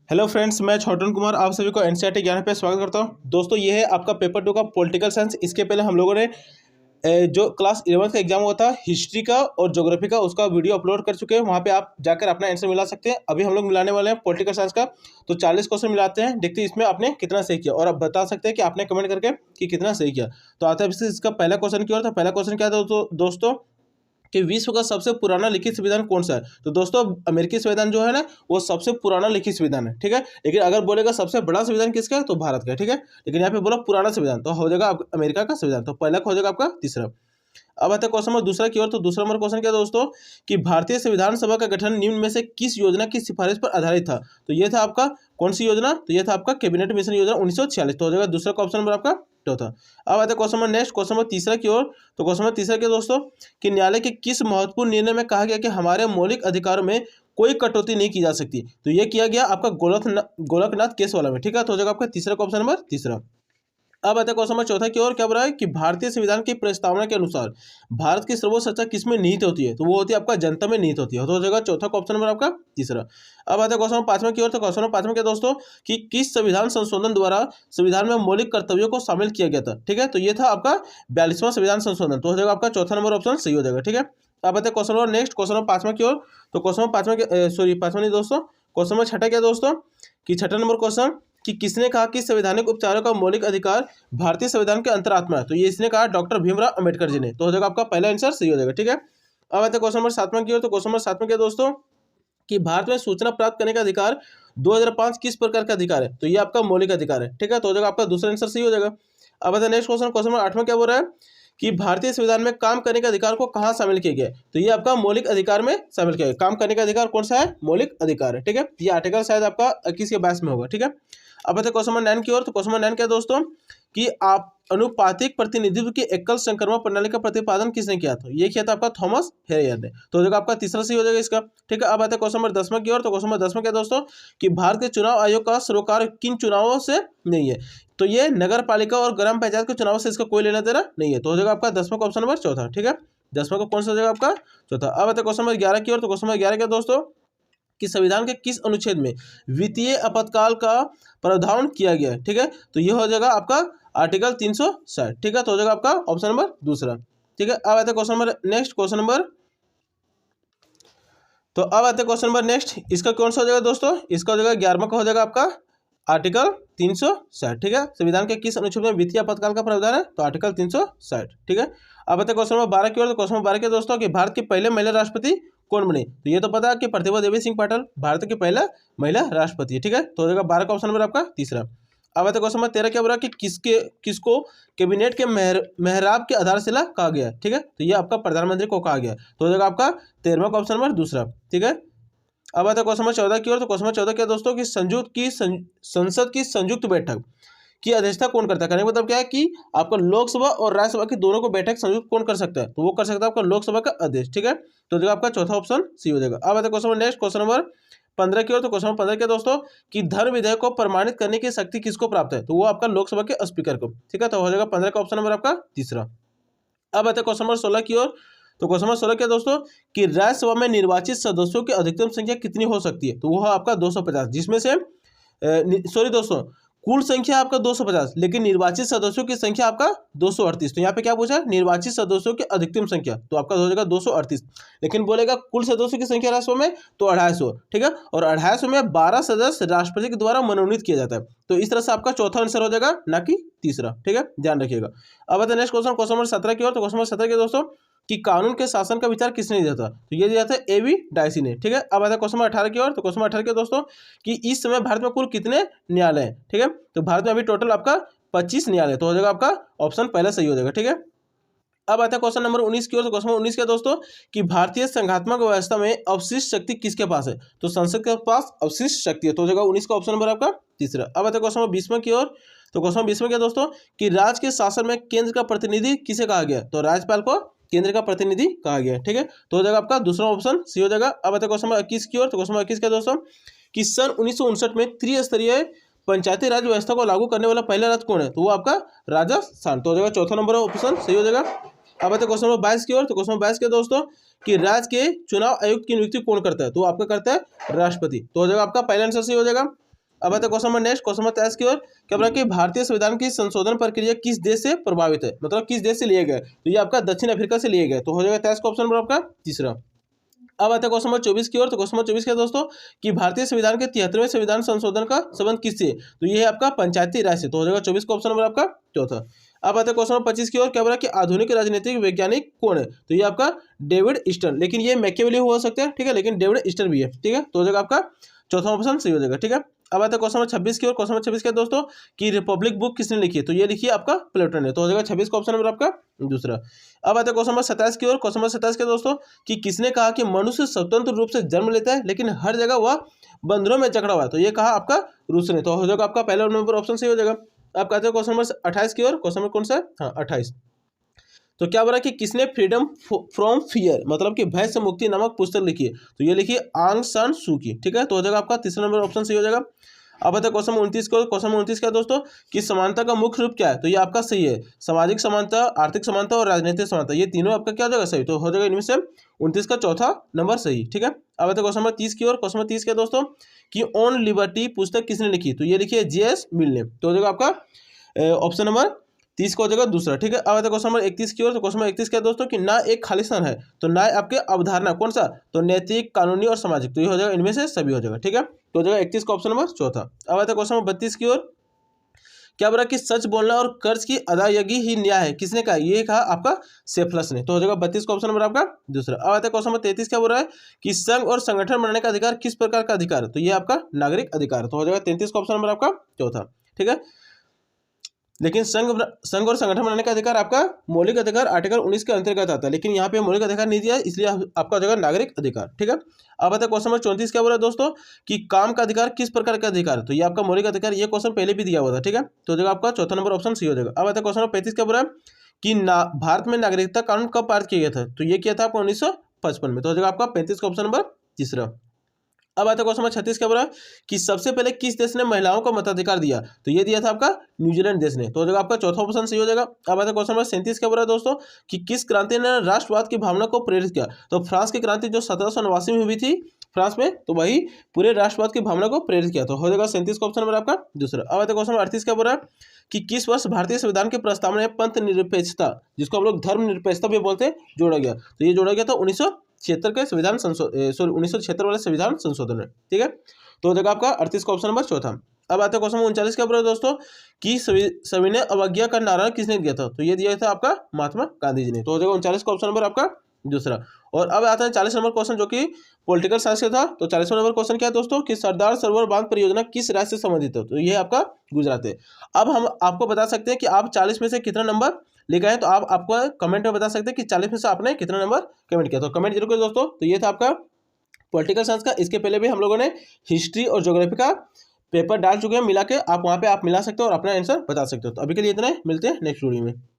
Hello friends, मैं छोटन कुमार आप सभी को एनसीईआरटी ज्ञान पे स्वागत करता हूं। दोस्तों, ये है आपका पेपर 2 का पॉलिटिकल साइंस। इसके पहले हम लोगों ने जो क्लास 11 का एग्जाम हुआ था हिस्ट्री का और ज्योग्राफी का, उसका वीडियो अपलोड कर चुके हैं। वहां पे आप जाकर अपना आंसर मिला सकते हैं। अभी हम लोग मिलाने वाले हैं पॉलिटिकल साइंस का। तो 40 क्वेश्चन मिलाते हैं, देखते हैं इसमें आपने कितना सही किया और आप बता सकते हैं कि आपने कमेंट करके कि कितना सही किया। तो आता है इसका पहला क्वेश्चन की ओर। तो पहला क्वेश्चन क्या था दोस्तों कि विश्व का सबसे पुराना लिखित संविधान कौन सा है। तो दोस्तों, अमेरिकी संविधान जो है ना, वो सबसे पुराना लिखित संविधान है, ठीक है। लेकिन अगर बोलेगा सबसे बड़ा संविधान किसका है, तो भारत का है, ठीक है। लेकिन यहाँ पे बोला पुराना संविधान, तो हो जाएगा अमेरिका का संविधान। तो पहला हो जाएगा आपका तीसरा। अब आते हैं क्वेश्चन नंबर दूसरा की ओर। तो दूसरा नंबर क्वेश्चन क्या है दोस्तों कि भारतीय संविधान सभा का गठन निम्न में से किस योजना की सिफारिश पर आधारित था। तो ये था आपका कौन सी योजना, तो ये था आपका कैबिनेट मिशन योजना 1946। तो हो जाएगा दूसरा का ऑप्शन नंबर आपका चौथा। अब आते हैं question number next, question number तीसरा की ओर। तो क्वेश्चन नंबर तीसरा क्या दोस्तों कि न्यायालय के किस महत्वपूर्ण निर्णय में कहा गया कि हमारे मौलिक अधिकारों में कोई कटौती नहीं की जा सकती। तो ये किया गया आपका गोलकनाथ केस वाला में, ठीक है। तो हो जाएगा आपका तीसरा का ऑप्शन नंबर तीसरा। अब आता है क्वेश्चन नंबर चौथा की ओर। क्या बोला है कि भारतीय संविधान की प्रस्तावना के अनुसार भारत की सर्वोच्च सत्ता किस में निहित होती है। तो वो होती है आपका जनता में निहित होती है। तो हो जाएगा चौथा का ऑप्शन नंबर आपका तीसरा। अब आता है क्वेश्चन नंबर पांचवा की ओर। तो क्वेश्चन नंबर पांचवा क्या दोस्तों कि किस संविधान संशोधन द्वारा संविधान में मौलिक कर्तव्यों को शामिल किया गया था, ठीक है। तो ये था आपका 42वां संविधान संशोधन। तो हो जाएगा आपका चौथा नंबर ऑप्शन सही हो जाएगा, ठीक है। अब आते हैं question number next, question number पांचवा की ओर। तो क्वेश्चन नंबर पांचवा सॉरी पांचवा नहीं दोस्तों, क्वेश्चन नंबर छठा क्या दोस्तों कि छठा नंबर क्वेश्चन कि किसने कहा कि संवैधानिक उपचारों का मौलिक अधिकार भारतीय संविधान के अंतरात्मा है। तो ये इसने कहा डॉक्टर भीमराव अंबेडकर जी ने। तो हो जाएगा आपका पहला आंसर सही हो जाएगा, ठीक है। अब आते हैं क्वेश्चन नंबर सातवां की ओर। तो क्वेश्चन नंबर सातवां क्या दोस्तों कि भारत में सूचना प्राप्त करने का अधिकार 2005 किस प्रकार का अधिकार है। तो ये आपका मौलिक अधिकार है, ठीक है। तो हो जाएगा आपका दूसरा आंसर सही हो जाएगा। अब आते हैं नेक्स्ट क्वेश्चन, क्वेश्चन नंबर आठवां क्या बोल रहा है कि भारतीय संविधान में काम करने के अधिकार को कहाँ शामिल किया गया है। तो ये आपका मौलिक अधिकार में शामिल किया गया। काम करने का अधिकार कौन सा है, मौलिक अधिकार है, ठीक है। ये आर्टिकल शायद आपका 21 के 22 में होगा, ठीक है। अब आते क्वेश्चन नंबर 9 की ओर। तो क्वेश्चन नंबर 9 क्या दोस्तों कि आप अनुपातिक प्रतिनिधित्व की एकल संक्रमण प्रणाली का प्रतिपादन किसने किया था। ये किया था आपका थॉमस हेयर ने। तो हो जाएगा आपका तीसरा सही हो जाएगा इसका, ठीक है। अब आते हैं क्वेश्चन नंबर 10वां की ओर। तो क्वेश्चन नंबर 10वां क्या दोस्तों कि भारत के चुनाव आयोग का सरोकार किन चुनावों से नहीं है। तो ये नगर पालिका और ग्राम पंचायत के चुनाव से इसका कोई लेना देना नहीं है। तो हो जाएगा आपका 10वां का ऑप्शन नंबर चौथा, ठीक है। 10वां का कौन सा हो जाएगा आपका चौथा। अब आते हैं क्वेश्चन नंबर 11 की ओर। तो क्वेश्चन नंबर 11 क्या दोस्तों कि संविधान के किस अनुच्छेद में वित्तीय आपातकाल का प्रावधान किया गया है, ठीक है। तो ये हो जाएगा आपका आर्टिकल 360, ठीक है। तो हो जाएगा आपका ऑप्शन नंबर दूसरा, ठीक है। अब आते हैं question number next, question number तो अब आते हैं क्वेश्चन नंबर नेक्स्ट। इसका कौन सा हो जाएगा दोस्तों, इसका हो जाएगा 11वां का हो जाएगा आपका आर्टिकल 360, ठीक है। संविधान के किस अनुच्छेद में वित्तीय आपातकाल का प्रावधान है, तो आर्टिकल 360, ठीक है। अब आते हैं क्वेश्चन नंबर 12 की ओर। तो क्वेश्चन नंबर 12 के दोस्तों कि भारत के पहले महिला राष्ट्रपति कौन बने। तो ये तो पता है कि प्रतिभा देवी सिंह पाटिल भारत के पहला महिला राष्ट्रपति है, ठीक है। तो हो जाएगा 12 का ऑप्शन नंबर आपका तीसरा। अब आते हैं क्वेश्चन नंबर 13 क्या बोला कि किसको कैबिनेट के मेहराब की आधारशिला कहा गया है, ठीक है। तो ये आपका प्रधानमंत्री को कहा गया है। तो हो जाएगा आपका 13वां का ऑप्शन नंबर दूसरा, ठीक है। अब आता है क्वेश्चन नंबर 14 की ओर। तो क्वेश्चन नंबर 14 क्या दोस्तों कि संसद की संयुक्त बैठक की अध्यक्षता कौन करता है। कहने का मतलब क्या है कि आपका लोकसभा और राज्यसभा की दोनों को बैठक संयुक्त कौन कर सकता है, तो वो कर सकता है आपका लोकसभा का अध्यक्ष, ठीक है। तो जो आपका चौथा ऑप्शन सी हो जाएगा। अब आता है question number next, question number 15 की ओर। तो क्वेश्चन नंबर 15 क्या दोस्तों कि धर्म विधेयक को प्रमाणित करने की शक्ति किसको प्राप्त है, तो वो आपका लोकसभा के स्पीकर को, ठीक है। तो हो जाएगा 15 का ऑप्शन नंबर आपका तीसरा। अब आता है क्वेश्चन नंबर 16 की ओर। तो क्वेश्चन नंबर 16 क्या दोस्तों कि राज्यसभा में निर्वाचित सदस्यों की अधिकतम संख्या कितनी हो सकती है, तो वो है आपका 250, जिसमें से सॉरी दोस्तों कुल संख्या आपका 250, लेकिन निर्वाचित सदस्यों की संख्या आपका 238। तो यहाँ पे क्या पूछा, निर्वाचित सदस्यों की अधिकतम संख्या, तो आपका हो जाएगा 238। लेकिन बोलेगा कुल सदस्यों की संख्या राज्यसभा में, तो 250, ठीक है। और 250 में 12 सदस्य राष्ट्रपति के द्वारा मनोनीत किया जाता है। तो इस तरह से आपका चौथा आंसर हो जाएगा, ना कि तीसरा, ठीक है, ध्यान रखिएगा। अब आता है नेक्स्ट क्वेश्चन, क्वेश्चन नंबर 17 की ओर। तो क्वेश्चन नंबर 17 के दोस्तों कि कानून के शासन का विचार किसने दिया था, तो ये दिया था एवी डायसी ने, ठीक है। अब आता है क्वेश्चन नंबर 18 की ओर। तो क्वेश्चन नंबर 18 के दोस्तों कि इस समय भारत में कुल कितने न्यायालय हैं, ठीक है। तो भारत में अभी टोटल आपका 25 न्यायालय। तो हो जाएगा आपका ऑप्शन पहला सही हो जाएगा, ठीक है। अब आता है क्वेश्चन नंबर 19 की ओर। तो क्वेश्चन नंबर 19 क्या दोस्तों कि भारतीय संघात्मक व्यवस्था में अवशिष्ट शक्ति किसके पास है, तो संसद के पास अवशिष्ट शक्ति है। तो हो जाएगा 19 का ऑप्शन नंबर आपका तीसरा। अब आता है क्वेश्चन नंबर 20 की ओर। तो क्वेश्चन नंबर 20 क्या दोस्तों कि राज्य के शासन में केंद्र का प्रतिनिधि किसे कहा गया, तो राज्यपाल को केंद्र का प्रतिनिधि कहा गया, ठीक है। तो हो जाएगा आपका दूसरा ऑप्शन सी हो जाएगा। अब आता है क्वेश्चन नंबर 21 की ओर। तो क्वेश्चन नंबर 21 क्या दोस्तों कि सन 1959 में त्रिस्तरीय पंचायती राज व्यवस्था को लागू करने वाला पहला राज्य कौन है, तो वो आपका राजस्थान। तो हो जाएगा चौथा नंबर ऑप्शन सही हो जाएगा। अब आते हैं क्वेश्चन नंबर 22 की ओर। तो क्वेश्चन नंबर 22 के दोस्तों कि राज्य के चुनाव आयुक्त की नियुक्ति कौन करता है, तो आपका करता है राष्ट्रपति। तो हो जाएगा आपका पहला आंसर सही हो जाएगा। अब आते हैं question number next, question number 23 की ओर। क्या बोला कि भारतीय संविधान की संशोधन प्रक्रिया किस देश से प्रभावित है, मतलब किस देश से लिए गए, तो ये आपका दक्षिण अफ्रीका से लिए गए। तो हो जाएगा 23 का ऑप्शन नंबर आपका तीसरा। अब आता है क्वेश्चन नंबर 24 की ओर। तो क्वेश्चन नंबर 24 क्या दोस्तों कि भारतीय संविधान के 73वें संविधान संशोधन का संबंध किससे, तो ये है आपका पंचायती राज से। तो हो जाएगा 24 का ऑप्शन नंबर आपका चौथा। अब आता है क्वेश्चन नंबर 25 की ओर। क्या बोला कि आधुनिक राजनीतिक वैज्ञानिक कौन है, तो ये आपका डेविड ईस्टन, लेकिन ये मैकियावेली हो सकते हैं, ठीक है, लेकिन डेविड ईस्टन भी है, ठीक है। तो हो जाएगा आपका चौथा ऑप्शन सही हो जाएगा, ठीक है। अब आता है क्वेश्चन नंबर 26 की ओर। क्वेश्चन नंबर 26 क्या दोस्तों कि रिपब्लिक बुक किसने लिखी है, तो ये लिखी है आपका प्लेटो ने। तो हो जाएगा 26 का ऑप्शन नंबर आपका दूसरा। अब आता है क्वेश्चन नंबर 27 की ओर। क्वेश्चन नंबर 27 क्या दोस्तों कि किसने कहा कि मनुष्य स्वतंत्र रूप से जन्म लेता है लेकिन हर जगह वह बंधनों में जकड़ा हुआ है, तो ये कहा आपका रूस ने। तो हो जाएगा आपका पहला नंबर ऑप्शन सही हो जाएगा। अब कहते हैं क्वेश्चन नंबर 28 की ओर। क्वेश्चन नंबर कौन सा है, हाँ 28। तो क्या बोला कि किसने फ्रीडम फ्रॉम फियर मतलब कि भय से मुक्ति नामक पुस्तक लिखी है, तो ये लिखी आंग सान सू की, ठीक है। तो हो जाएगा आपका तीसरा नंबर ऑप्शन सही हो जाएगा। अब आता है क्वेश्चन 29 को। क्वेश्चन 29 क्या दोस्तों कि समानता का मुख्य रूप क्या है, तो ये आपका सही है, सामाजिक समानता, आर्थिक समानता और राजनीतिक समानता, ये तीनों आपका क्या हो जाएगा सही। तो हो जाएगा इनमें से 29 का चौथा नंबर सही, ठीक है। अब आता है क्वेश्चन नंबर 30 की ओर। क्वेश्चन नंबर 30 क्या दोस्तों कि ऑन लिबर्टी पुस्तक किसने लिखी, तो ये लिखी है J.S. मिल ने। तो हो जाएगा आपका ऑप्शन नंबर 30 का हो जाएगा दूसरा, ठीक है। अब आता है क्वेश्चन नंबर 31 की ओर। तो क्वेश्चन नंबर 31 क्या दोस्तों कि न्याय एक खालिस्तान है, तो न्याय आपके अवधारणा कौन सा, तो नैतिक, कानूनी और सामाजिक, तो ये हो जाएगा इनमें से सभी हो जाएगा, ठीक है। तो हो जाएगा 31 का ऑप्शन नंबर चौथा। अब आता है क्वेश्चन नंबर 32 की ओर। क्या बोला कि सच बोलना और कर्ज की अदायगी ही न्याय है, किसने कहा, ये कहा आपका सेफलस ने। तो हो जाएगा 32 का ऑप्शन नंबर आपका दूसरा। अब आता है क्वेश्चन नंबर 33 क्या बोल रहा है कि संघ और संगठन बनाने का अधिकार किस प्रकार का अधिकार है, तो ये आपका नागरिक अधिकार। तो हो जाएगा 33 का ऑप्शन नंबर आपका चौथा, ठीक है। लेकिन संघ और संगठन बनाने का अधिकार आपका मौलिक अधिकार आर्टिकल 19 के अंतर्गत आता है, लेकिन यहाँ पे मौलिक अधिकार नहीं दिया, इसलिए आपका हो जाएगा नागरिक अधिकार, ठीक है। अब आता है क्वेश्चन नंबर 34 क्या बोल रहा है दोस्तों कि काम का अधिकार किस प्रकार का अधिकार है, तो ये आपका मौलिक अधिकार, ये क्वेश्चन पहले भी दिया हुआ था, ठीक है। तो हो जाएगा आपका चौथा नंबर ऑप्शन सी हो जाएगा। अब आता है क्वेश्चन नंबर 35 क्या बोल रहा है कि भारत में नागरिकता कानून कब पारित किया गया था, तो ये किया था आपको 1955 में। तो हो जाएगा आपका 35 का ऑप्शन नंबर तीसरा। अब आता है क्वेश्चन नंबर 36 क्या बोला कि सबसे पहले किस देश ने महिलाओं को मताधिकार दिया, तो ये दिया था आपका न्यूजीलैंड देश ने। तो हो जाएगा आपका चौथा ऑप्शन सही हो जाएगा। अब आता है क्वेश्चन नंबर 37 क्या बोला दोस्तों कि किस क्रांति ने राष्ट्रवाद की भावना को प्रेरित किया, तो फ्रांस की क्रांति जो 1789 में हुई थी फ्रांस में, तो वही पूरे राष्ट्रवाद की भावना को प्रेरित किया। तो हो जाएगा 37 का ऑप्शन नंबर आपका दूसरा। अब आता है क्वेश्चन नंबर 38 क्या बोला कि किस वर्ष भारतीय संविधान के प्रस्तावना में पंथ निरपेक्षता, जिसको हम लोग धर्म निरपेक्षता भी बोलते हैं, जोड़ा गया, तो ये जोड़ा गया था 1976 के संविधान 1976 वाले संविधान संशोधन है, ठीक है। तो हो जाएगा आपका 38 का ऑप्शन नंबर चौथा। अब आता है क्वेश्चन नंबर 39 क्या बोल रहा है दोस्तों कि सविनय अवज्ञा का नारा किसने दिया था, तो ये दिया था आपका महात्मा गांधी जी ने। तो हो जाएगा 39 का ऑप्शन नंबर आपका दूसरा। और अब आता है 40 नंबर क्वेश्चन जो कि पॉलिटिकल साइंस का था। तो 40 नंबर क्वेश्चन क्या है दोस्तों कि सरदार सरोवर बांध परियोजना किस राज्य से संबंधित है, तो ये आपका गुजरात है। अब हम आपको बता सकते हैं कि आप 40 में से कितना नंबर लेकर आए, तो आप आपको कमेंट में बता सकते हैं कि 40 में से आपने कितना नंबर कमेंट किया, तो कमेंट जरूर करें दोस्तों। तो ये था आपका पॉलिटिकल साइंस का। इसके पहले भी हम लोगों ने हिस्ट्री और ज्योग्राफी का पेपर डाल चुके हैं मिला के, आप वहाँ पे आप मिला सकते हो और अपना आंसर बता सकते हो। तो अभी के लिए इतना ही, मिलते हैं नेक्स्ट वीडियो में।